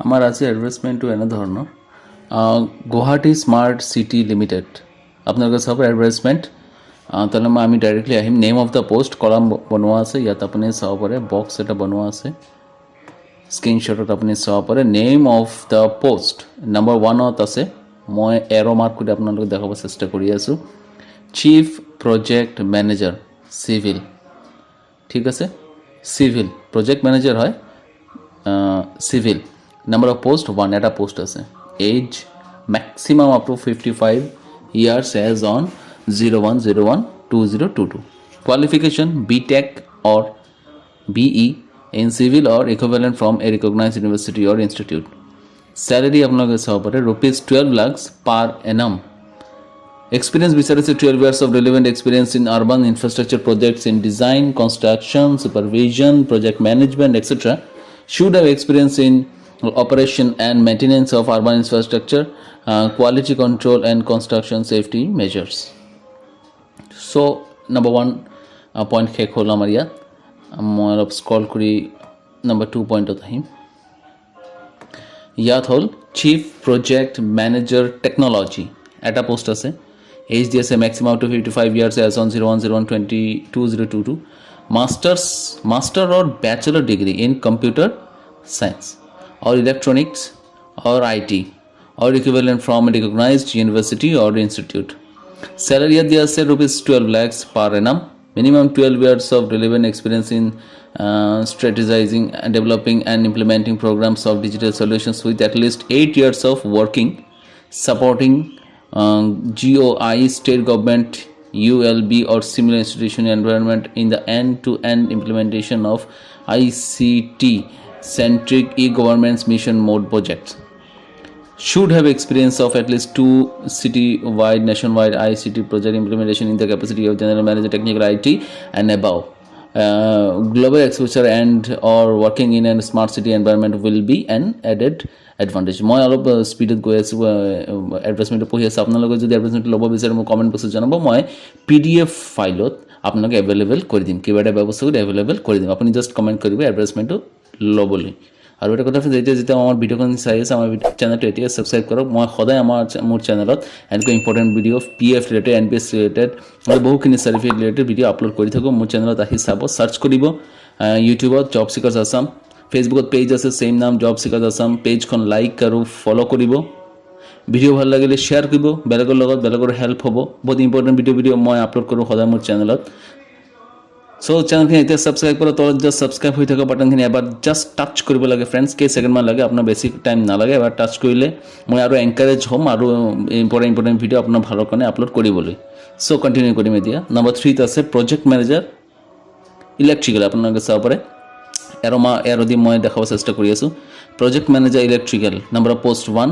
আমাৰ আজি এডভাৰটাইজমেণ্টটো এনেধৰণৰ গুৱাহাটী স্মাৰ্ট চিটি লিমিটেড আপোনালোকে চাব এডভাৰটাইজমেণ্ট তাহলে আমি ডাইৰেক্টলি আহিম name of the post column বনোৱা আছে ইয়াত আপুনি চাব পাৰে বক্স এটা বনোৱা আছে স্ক্ৰীনশ্বটত আপুনি চাব পাৰে name of the post number 1ত আছে মই এৰো মাৰ্ক কৰি আপোনালোকক দেখাব চেষ্টা কৰি আছোঁ চিফ প্ৰজেক্ট মেনেজাৰ সিভিল ঠিক আছে সিভিল প্ৰজেক্ট মেনেজাৰ হয় civil number of post 1 at a post আছে age maximum up to 55 years as on 01/01/2022 qualification btech or be in civil or equivalent from a recognized university or institute salary আপোনালোকে চাব পাৰে ₹12 lakhs per annum experience বিচাৰিছে 12 years of relevant experience in urban infrastructure projects in design construction supervision project management etc should have experience in operation and maintenance of urban infrastructure, quality control and construction safety measures. So, number 1 point khek hol amar yat. Moi alop scroll kori number 2 point ot ahim. Yat hol Chief Project Manager Technology. At a post ase. Age diase maximum to 55 years as on 01/01/2022. Master or bachelor degree in computer science or electronics or IT or equivalent from a recognized university or institute. Salary at the ₹12 lakhs per annum. Minimum 12 years of relevant experience in strategizing and developing and implementing programs of digital solutions with at least 8 years of working supporting GOI, state government, ULB or similar institution environment in the end-to-end implementation of ICT centric e-government's mission mode projects. Should have experience of at least 2 city-wide, nationwide ICT project implementation in the capacity of general manager, technical IT and above. Global exposure and or working in a smart city environment will be an added advantage. মই অলপ স্পীডত গৈ আছোঁ এডভাৰটাইজমেণ্টটো পঢ়ি আছোঁ আপোনালোকে যদি এডভাৰটাইজমেণ্টটো ল'ব বিচাৰে মোক কমেণ্ট বক্সত জনাব মই PDF ফাইলত আপোনালোকে এভেইলেবল কৰি দিম কিবা এটা ব্যৱস্থা কৰি এভেইলেবল কৰি দিম আপুনি জাষ্ট কমেণ্ট কৰিব এডভাৰটাইজমেণ্টটো ল'বলৈ আৰু এটা কথা যেতিয়া আমাৰ ভিডিঅ'খন চাই আছে আমাৰ চেনেলটো এতিয়া ছাবস্ক্ৰাইব কৰক মই সদায় মোৰ চেনেলত এনেকৈ important video' PF related NPS related আৰু বহুখিনি চাৰ্টিফিকেট ৰিলেটেড ভিডিঅ' আপলোড কৰি থাকোঁ মোৰ চেনেলত আহি চাব চাৰ্চ কৰিব ইউটিউবত জব চিকাৰ্ছ আছাম ফেচবুকত পেজ আছে চেম নাম জব চিকাৰ্ছ আছাম পেজখন লাইক আৰু ফ'ল' কৰিব ভিডিঅ' ভাল লাগিলে শ্বেয়াৰ কৰিব বেলেগৰ লগত বেলেগৰ হেল্প হ'ব বহুত ইম্পৰ্টেণ্ট ভিডিঅ' মই আপলোড কৰোঁ সদায় মোৰ চেনেলত সো চেনেলখিনি এতিয়া ছাবস্ক্ৰাইব কৰা তলত জাষ্ট ছাবস্ক্ৰাইব হৈ থকা বাটনখিনি এবাৰ জাষ্ট টাচ কৰিব লাগে ফ্ৰেণ্ডছ কেইছেকেণ্ডমান লাগে আপোনাৰ বেছি টাইম নালাগে এবাৰ টাচ কৰিলে মই আৰু এনকাৰেজ হ'ম আৰু ইম্পৰ্টেণ্ট ভিডিঅ' আপোনাৰ ভালৰ কাৰণে আপলোড কৰিবলৈ সো কণ্টিনিউ কৰিম এতিয়া নম্বৰ 3ত আছে প্ৰজেক্ট মেনেজাৰ ইলেক্ট্ৰিকেল আপোনালোকে চাব পাৰে এৰো দি মই দেখাব চেষ্টা কৰি আছোঁ project manager electrical number of post 1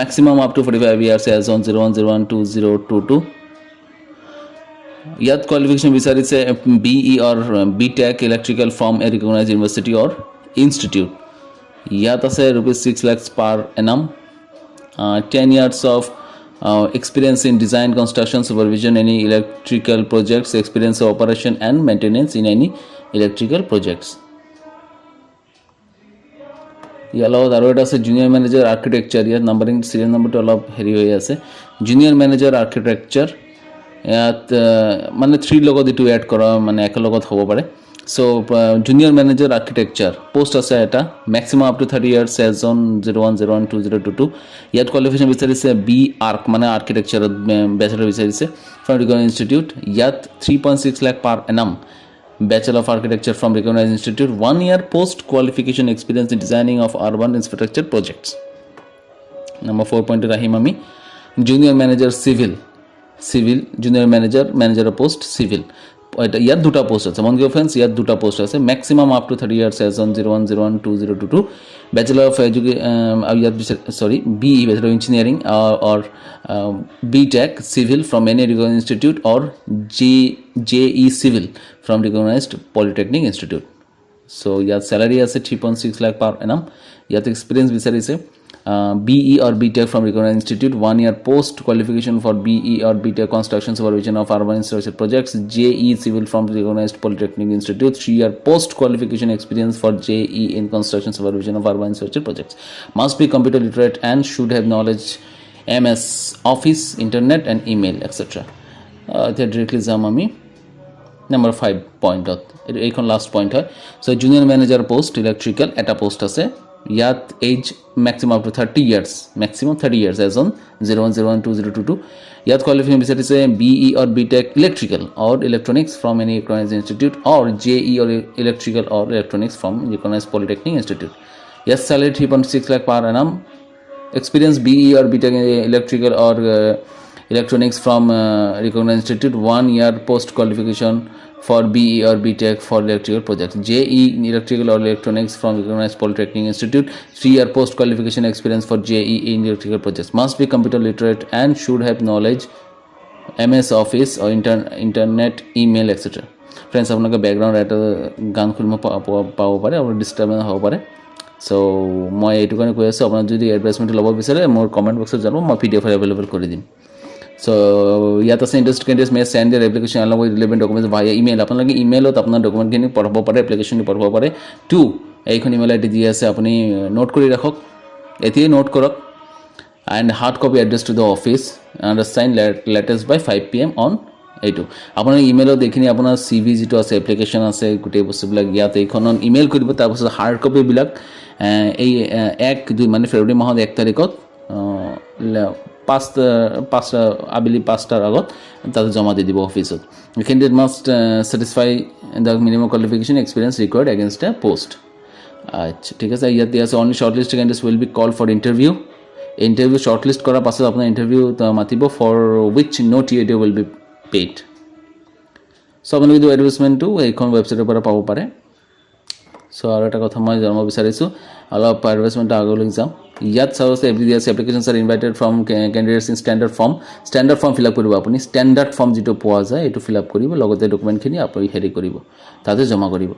maximum up to 45 years as on 01/01/2022 ইয়াত কোৱালিফিকেশ্যন বিচাৰিছে BE or BTech electrical from a recognized university or institute ইয়াত আছে ₹6 lakhs per annum 10 years of experience in design construction supervision any electrical projects experience of operation and maintenance in any electrical projects ইয়াৰ লগত আৰু এটা আছে junior manager architecture ইয়াত numbering serial নাম্বাৰটো অলপ হেৰি হৈ আছে জুনিয়ৰ মেনেজাৰ আৰ্কিটেক্সাৰ ইয়াত মানে 3 লগত এইটো এড কৰা মানে এক লগত হ'ব পাৰে so junior manager architecture post আছে এটা maximum up to 30 years age on 01/01/2022 ইয়াত কোৱালিফিকেশ্যন বিচাৰিছে বি আৰ্ক মানে আৰ্কিটেক্সাৰত বেচেলৰ বিচাৰিছে ফ্ৰম ৰিকগনাইজড ইনষ্টিটিউট ইয়াত 3.6 লাখ পাৰ Enam Bachelor of Architecture from recognized institute 1 year post qualification experience in designing of urban infrastructure projects number 4 point rahim ami junior manager civil junior manager post civil এটা ইয়াত দুটা post আছে মন গিয়ে friends ইয়াত দুটা post আছে maximum up to 30 years age on 01/01/2022 bachelor of ইয়াত BE bachelor of engineering or BTech civil from any recognized institute or JE civil from recognized polytechnic institute so ইয়াত স্যালারি আছে 3.6 লাখ পার annum ইয়াত experience বিচাৰিছে BE or BTech from recognized institute, 1 year post qualification for BE or BTech construction supervision of urban infrastructure projects, JE civil from recognized polytechnic institute, 3 year post qualification experience for JE in construction supervision of urban infrastructure projects, must be computer literate and should have knowledge MS Office, internet and email etc. Directly যাম আমি number 5 পয়েন্টত এইখন last point হয় so junior manager post electrical এটা post আছে ইয়াত age maximum up to 30 years maximum 30 years age on 01012022 ইয়াত qualification বিচাৰিছে BE or BTech electrical or electronics from any recognized institute or JE or electrical or electronics from recognized polytechnic institute. Yes, salary 3.6 lakh per annum. Experience BE or BTech electrical or electronics from recognized institute, 1 year post qualification for BE or BTech for electrical projects, JE in electrical or electronics from recognized polytechnic institute, 3 year post qualification experience for JE in electrical projects, must be computer literate and should have knowledge MS Office or internet email etc. Friends, আপোনালোকে ব্যাকগ্ৰাউণ্ড এটা গান খুলিব পাব পাৰে আৰু ডিষ্টাৰ্বেন্স হ'ব পাৰে so মই এইটো কাৰণে কৈ আছোঁ আপোনাক যদি এডভাইচমেণ্ট ল'ব বিচাৰে মোৰ কমেণ্ট বক্সত যাব মই PDF এভেইলেবল কৰি দিম সো ইয়াত আছে interested candidates may send their application along with relevant documents via email আপোনালোকে ইমেইলত আপোনাৰ ডকুমেণ্টখিনি পঠাব পাৰে এপ্লিকেশ্যনটো পঠাব পাৰে টু এইখন ইমেইল আইডি দি আছে আপুনি নোট কৰি ৰাখক এতিয়াই নোট কৰক and hard copy address to the office undersigned latest by 5 PM on এইটো আপোনাৰ ইমেইলত এইখিনি আপোনাৰ CV যেটো আছে এপ্লিকেশ্যন আছে গোটেই বস্তুবিলাক ইয়াত এইখনত ইমেইল কৰিব তাৰপিছত হাৰ্ড কপিবিলাক এই 1-2 মানে ফেব্ৰুৱাৰী মাহৰ 1 তাৰিখত 5 আবেলি 5টাৰ আগত তাতে জমা দি দিব অফিসত candidate must satisfy the minimum qualification experience required against a post আচ্ছা ঠিক আছে ইয়াত আছে only shortlisted candidates will be called for interview shortlist কৰাৰ পাছত আপোনাৰ ইন্টাৰভিউ মাতিব for which no TAD will be paid so আপোনালোকে এই এডভাৰটাইজমেণ্টটো এইখন ৱেবছাইটৰ পৰা পাব পাৰে সো আৰু এটা কথা মই জানিব বিচাৰিছো অলপ এডভাৰটাইজমেণ্ট আগলৈ যাম ইয়াত চাওছে এভৰিডেস applications are invited from candidates in standard form fill up কৰিব আপুনি স্ট্যান্ডাৰ্ড ফৰ্ম যেটো পোৱা যায় এটো ফিল আপ কৰিব লগতে ডকুমেন্টখিনি আপুনি হেৰি কৰিব তাতে জমা কৰিব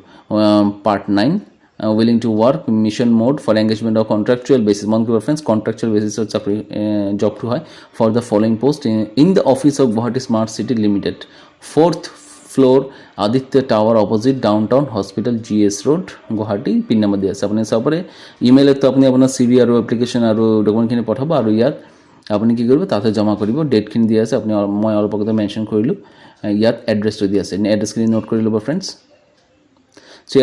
part 9 willing to work mission mode for engagement of contractual basis monthly reference contractual basis of job to high for the following post in the office of Guwahati Smart City Limited 4th floor Aditya Tower opposite downtown hospital GS Road Guwahati pin number দিয়া আছে আপুনি চাব পাৰে ইমেইলত আপুনি আপোনাৰ CV আৰু application আৰু ডকুমেন্টখিনি পঠাব আৰু ইয়াত আপুনি কি কৰিব তাতে জমা কৰিব ডেটখিনি দিয়া আছে আপুনি মই অলপ আগতে মেনশন কৰিলো ইয়াত এড্ৰেছটো দিয়া আছে এড্ৰেছখিনি নোট কৰি ল'ব फ्रेंड्स সো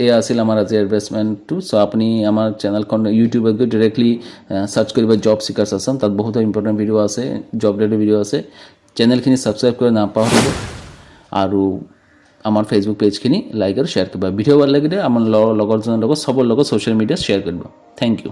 এই আছিল আমাৰ আজি এডভাৰটাইজমেণ্টটো সো আপুনি আমাৰ চেনেলখন ইউটিউবত গৈ ডাইৰেক্টলি সাৰ্চ কৰিব জব সিকাৰ্ছ আসাম তাত বহুত ইম্পৰ্টেন্ট ভিডিও আছে জব ৰিলেটেড ভিডিও আছে চেনেলখিনি সাবস্ক্ৰাইব কৰি নাপাহৰিব আৰু আমাৰ ফেসবুক পেজখিনি লাইক আৰু শেয়াৰ কৰিব ভিডিও ভাল লাগিলে আমাৰ লগৰজনৰ লগত সবৰ লগত সোশ্যাল মিডিয়া শেয়াৰ কৰিব থ্যাংক ইউ